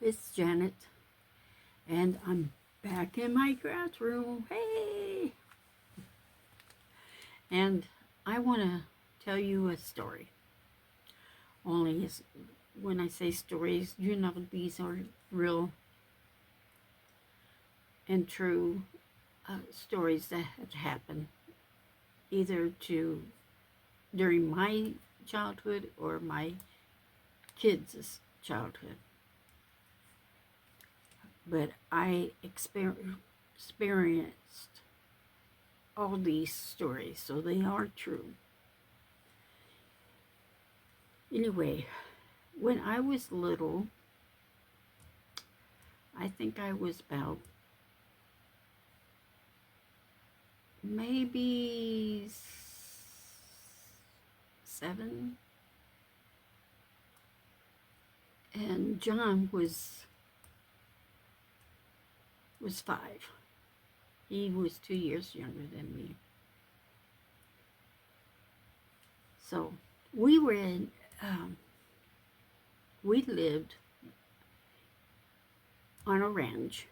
it's Janet, and I'm back in my craft room. Hey! And I want to tell you a story. Only when I say stories, these are real and true stories that have happened either during my childhood or my kids' childhood. But I experienced all these stories, so they are true. Anyway, when I was little, I think I was about maybe 7, and John was 5. He was 2 years younger than me. So we lived on a ranch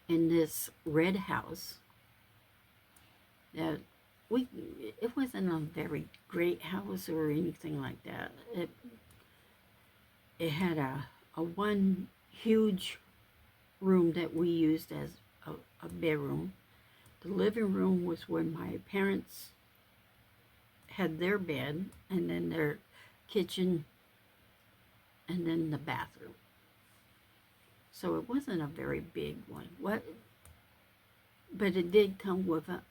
in this red house that it wasn't a very great house or anything like that. It had a one huge room that we used as a bedroom. The living room was where my parents had their bed, and then their kitchen, and then the bathroom. So it wasn't a very big one. But it did come with a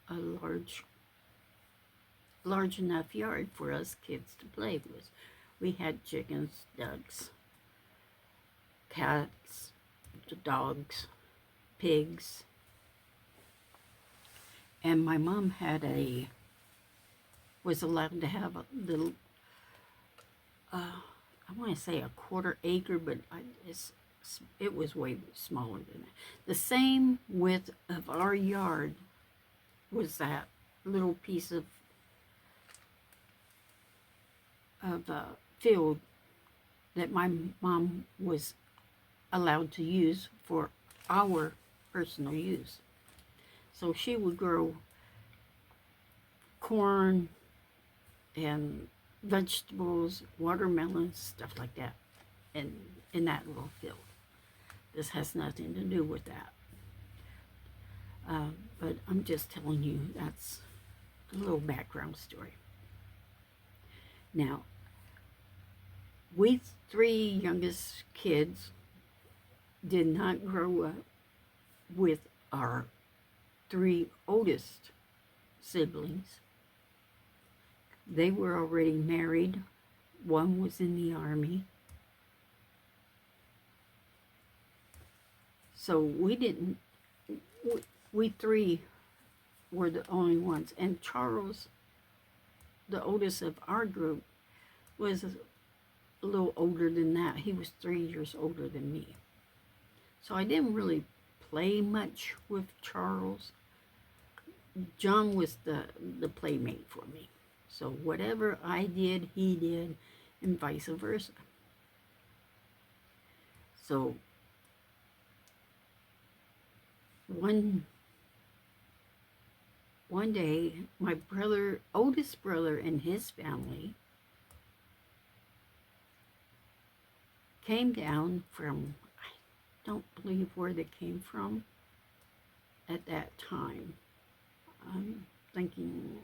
large enough yard for us kids to play with. We had chickens, ducks, cats, dogs, pigs, and my mom was allowed to have a little, I want to say a 1/4 acre, but it was way smaller than that. The same width of our yard was that little piece of field that my mom was allowed to use for our personal use. So she would grow corn and vegetables, watermelons, stuff like that in that little field. This has nothing to do with that. But I'm just telling you that's a little background story. Now, we 3 youngest kids did not grow up with our 3 oldest siblings. They were already married. One was in the Army. So we 3 were the only ones. And Charles, the oldest of our group, was a little older than that. He was 3 years older than me. So I didn't really play much with Charles. John was the playmate for me. So whatever I did, he did, and vice versa. So one day, my oldest brother and his family came down from, I don't believe where they came from at that time. I'm thinking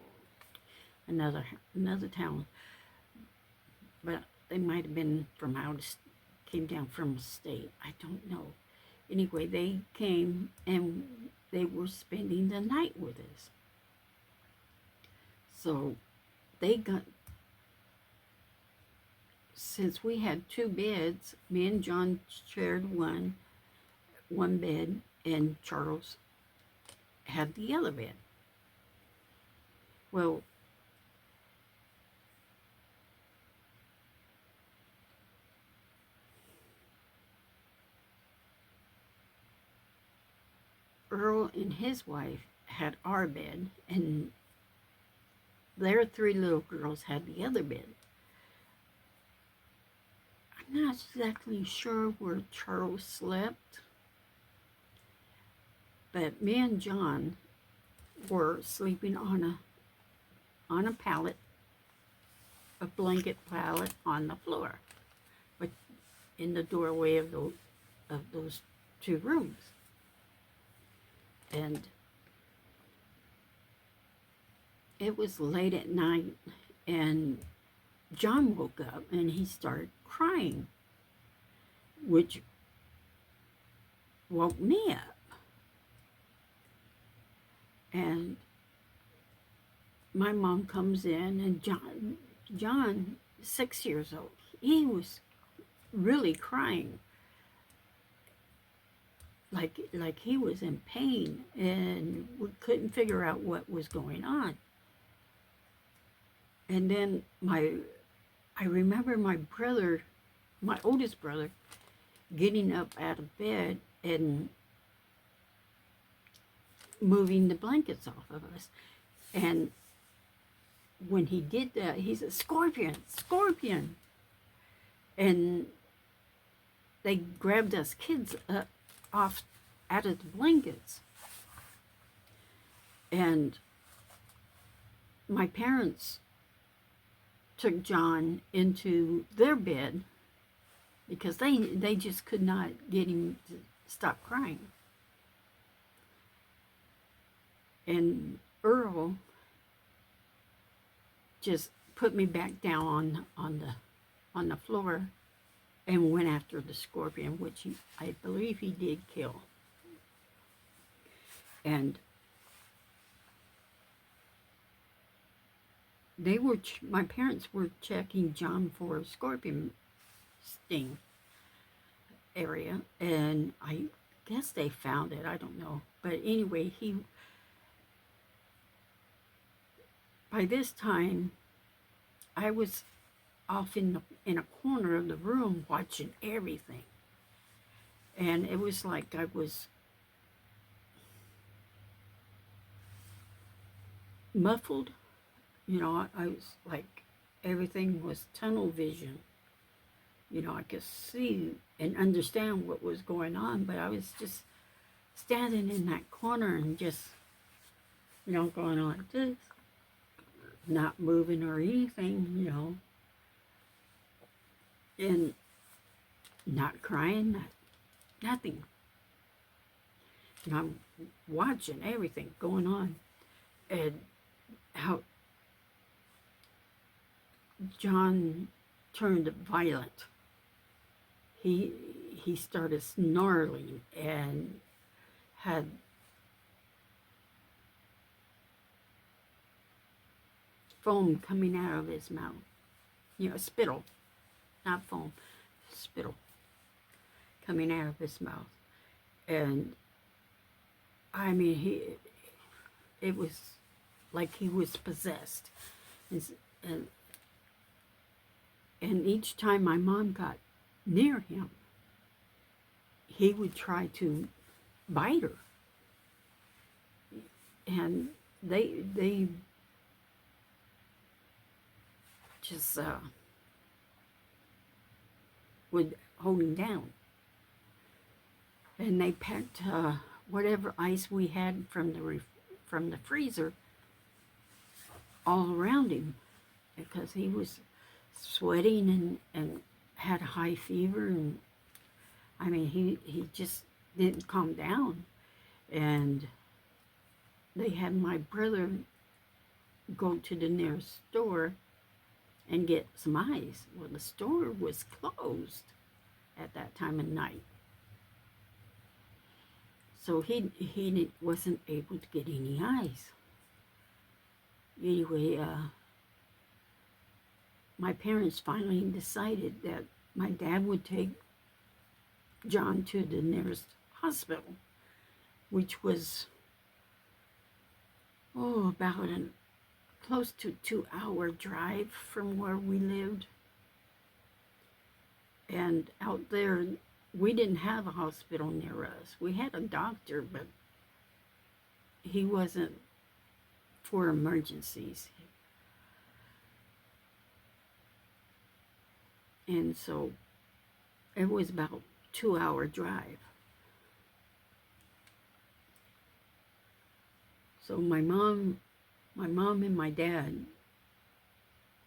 another town, but they might have been came down from a state. I don't know. Anyway, they came and they were spending the night with us. So since we had 2 beds, me and John shared one bed, and Charles had the other bed. Well, Earl and his wife had our bed, and their 3 little girls had the other bed. I'm not exactly sure where Charles slept, but me and John were sleeping on a pallet, a blanket pallet on the floor, but in the doorway of those two rooms. And it was late at night, and John woke up and he started crying, which woke me up. And my mom comes in, and John, 6 years old, he was really crying, like he was in pain, and we couldn't figure out what was going on. And then I remember my brother, my oldest brother, getting up out of bed and moving the blankets off of us. And when he did that, he said, "Scorpion, scorpion." And they grabbed us kids off out of the blankets. And my parents took John into their bed because they just could not get him to stop crying. And Earl just put me back down on the floor and went after the scorpion, which I believe he did kill. And my parents were checking John for a scorpion sting area, and I guess they found it. I don't know, but anyway, by this time, I was off in a corner of the room watching everything, and it was like I was muffled. I was like, everything was tunnel vision. I could see and understand what was going on, but I was just standing in that corner and just, going like this, not moving or anything, and not crying, nothing. I'm watching everything going on, and how John turned violent. He started snarling and had foam coming out of his mouth. Spittle, not foam, spittle coming out of his mouth. And I mean, it was like he was possessed. And each time my mom got near him, he would try to bite her. And they just would hold him down. And they packed whatever ice we had from the freezer all around him, because he was sweating and had a high fever, and I mean, he just didn't calm down. And they had my brother go to the nearest store and get some ice. Well, the store was closed at that time of night, so he wasn't able to get any ice. Anyway, my parents finally decided that my dad would take John to the nearest hospital, which was about a close to 2-hour drive from where we lived. And out there, we didn't have a hospital near us. We had a doctor, but he wasn't for emergencies. And so it was about 2-hour drive. So my mom and my dad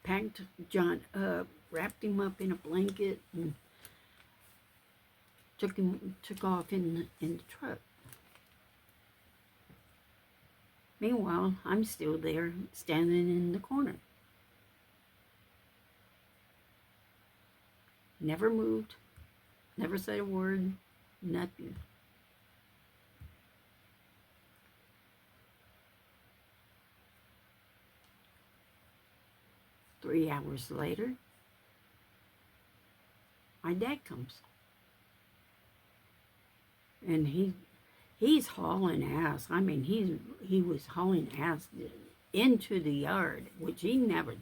packed John up, wrapped him up in a blanket, and took off in the truck. Meanwhile, I'm still there, standing in the corner. Never moved, never said a word, nothing. Three hours later, my dad comes. And he's hauling ass. I mean, he was hauling ass into the yard, which he never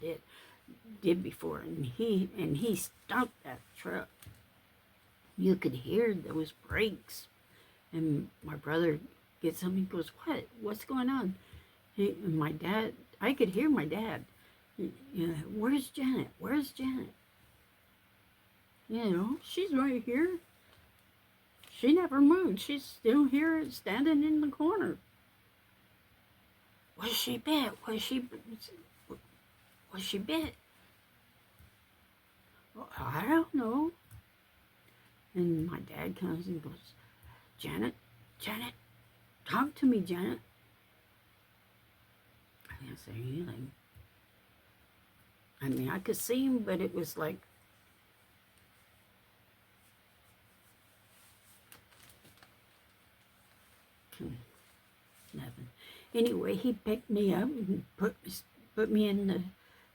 did before. And he stopped that truck. You could hear those brakes. And my brother gets up and goes, What's going on? And my dad, I could hear my dad. Where's Janet? Where's Janet? She's right here. She never moved. She's still here, standing in the corner. Was she bit? Was she bit? Well, I don't know. And my dad comes and goes, Janet, talk to me, Janet. I didn't say anything. I mean, I could see him, but it was like, nothing. Anyway, he picked me up and put me in the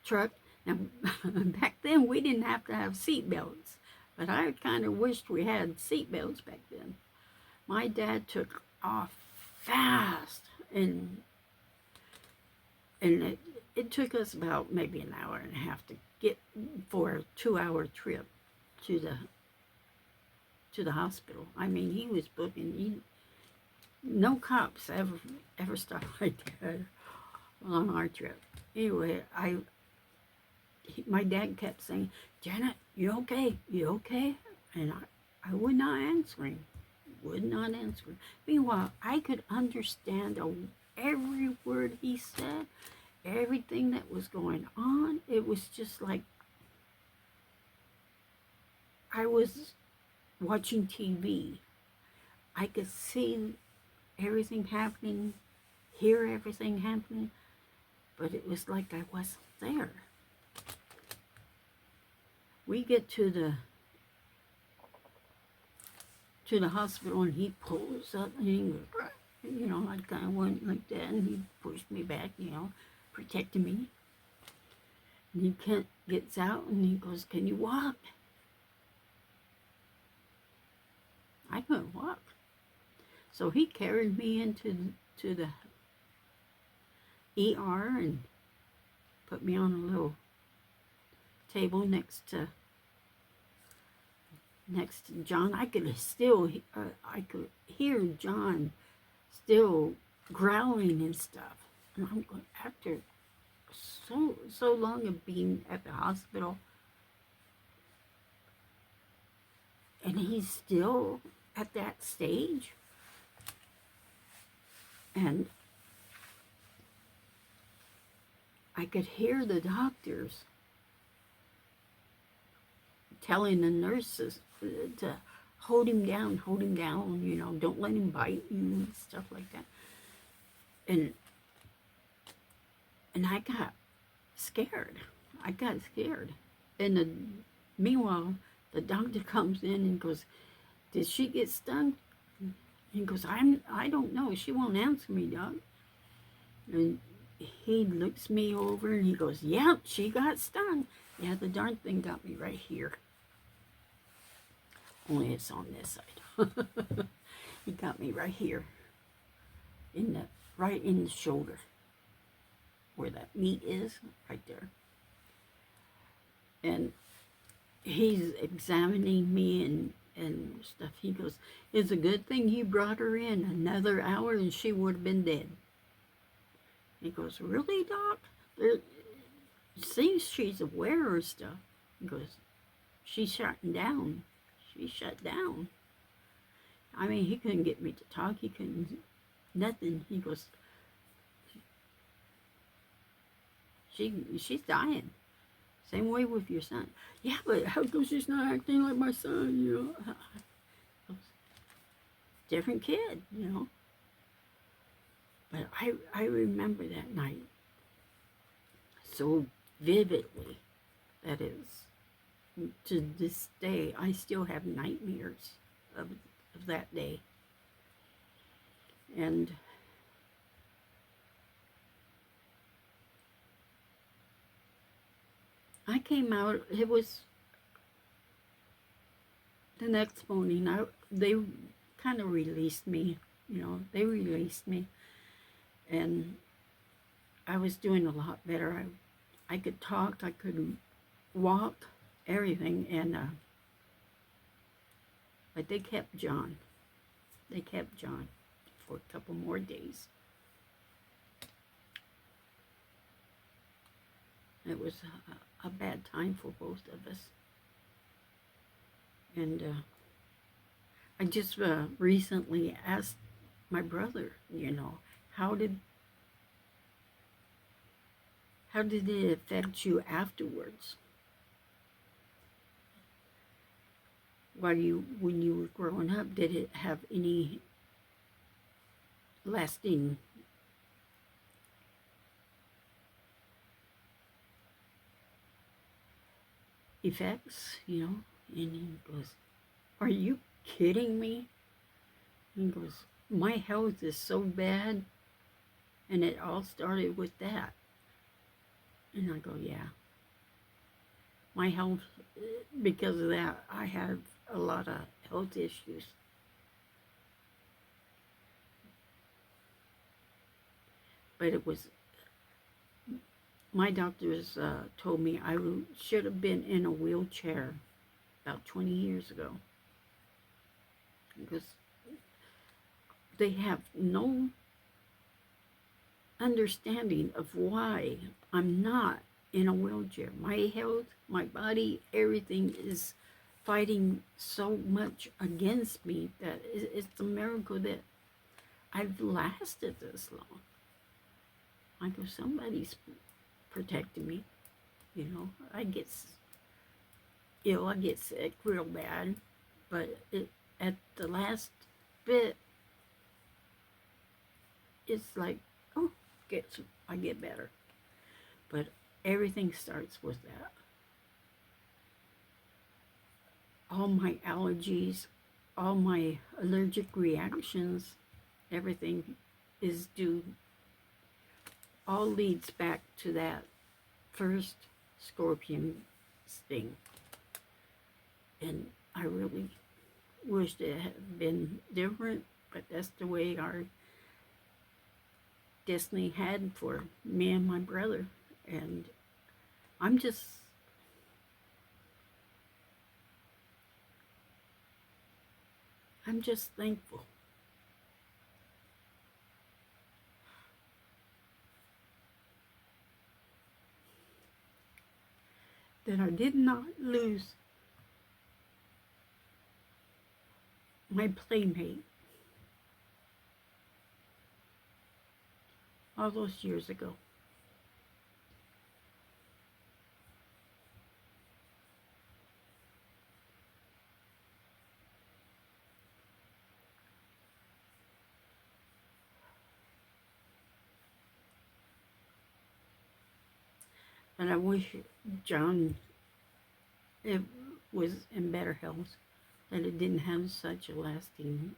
truck. Now, back then, we didn't have to have seat belts, but I kind of wished we had seat belts back then. My dad took off fast, and it took us about maybe an hour and a half to get for a 2-hour trip to the hospital. I mean, he was booking. No cops ever stopped my dad on our trip. Anyway, my dad kept saying, Janet, you okay? You okay? And I would not answer him. Would not answer him. Meanwhile, I could understand every word he said, everything that was going on. It was just like I was watching TV. I could see everything happening, hear everything happening, but it was like I wasn't there. We get to the hospital, and he pulls up, and he goes, I kind of went like that, and he pushed me back, protecting me. And he gets out, and he goes, can you walk? I couldn't walk. So he carried me into the ER and put me on a little table next to John. I could hear John still growling and stuff. And I'm going, after so long of being at the hospital, and he's still at that stage. And I could hear the doctors telling the nurses to hold him down, don't let him bite you and stuff like that. And I got scared. And meanwhile, the doctor comes in and goes, did she get stung? He goes, I don't know. She won't answer me, Doc. And he looks me over and he goes, yep, she got stung. Yeah, the darn thing got me right here. Only it's on this side. He got me right here. Right in the shoulder. Where that meat is, right there. And he's examining me and stuff. He goes, it's a good thing you brought her in. Another hour and she would have been dead. He goes, really, Doc? It seems she's aware of stuff. He goes, she's shutting down. she shut down. I mean, he couldn't get me to talk. He couldn't, nothing. He goes, she's dying. Same way with your son. Yeah, but how come she's not acting like my son, you know? Different kid, you know. But I remember that night so vividly. That is, to this day, I still have nightmares of that day. And I came out, it was the next morning. They kind of released me, you know, they released me. And I was doing a lot better. I could talk, I could walk, everything. And but they kept John. They kept John for a couple more days. It was a bad time for both of us. And I just recently asked my brother, you know, how did it affect you afterwards? When you were growing up, did it have any lasting effects, you know? And he goes, are you kidding me? He goes, my health is so bad, and it all started with that. And I go, yeah. My health, because of that, I have a lot of health issues. But it was, my doctors told me I should have been in a wheelchair about 20 years ago. Because they have no understanding of why I'm not in a wheelchair. My health, my body, everything is fighting so much against me that it's a miracle that I've lasted this long. I go, somebody's protecting me. You know, I get ill, I get sick real bad, but at the last bit, it's like, oh, I get better. But everything starts with that. All my allergies, all my allergic reactions, everything is due, all leads back to that first scorpion sting. And I really wished it had been different, but that's the way our destiny had for me and my brother. And I'm just thankful that I did not lose my playmate all those years ago. And I wish John it was in better health, that it didn't have such a lasting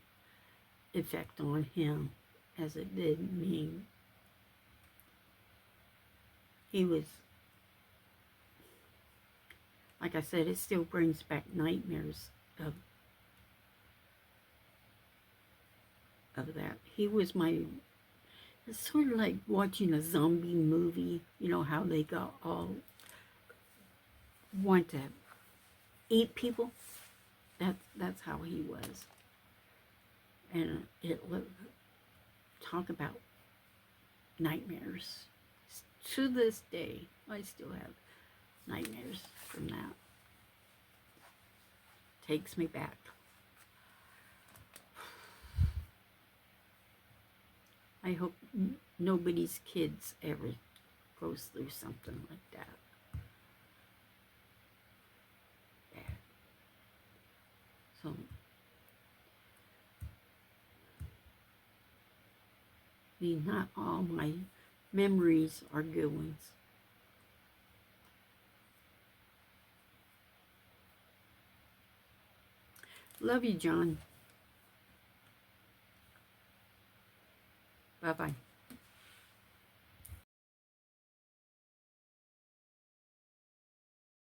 effect on him as it did me. He was, like I said, it still brings back nightmares of that. He was it's sort of like watching a zombie movie, you know, how they got all want to eat people. That's how he was. And talk about nightmares. To this day, I still have nightmares from that. takes me back. I hope nobody's kids ever goes through something like that. Bad. So, not all my memories are good ones. Love you, John. Bye-bye.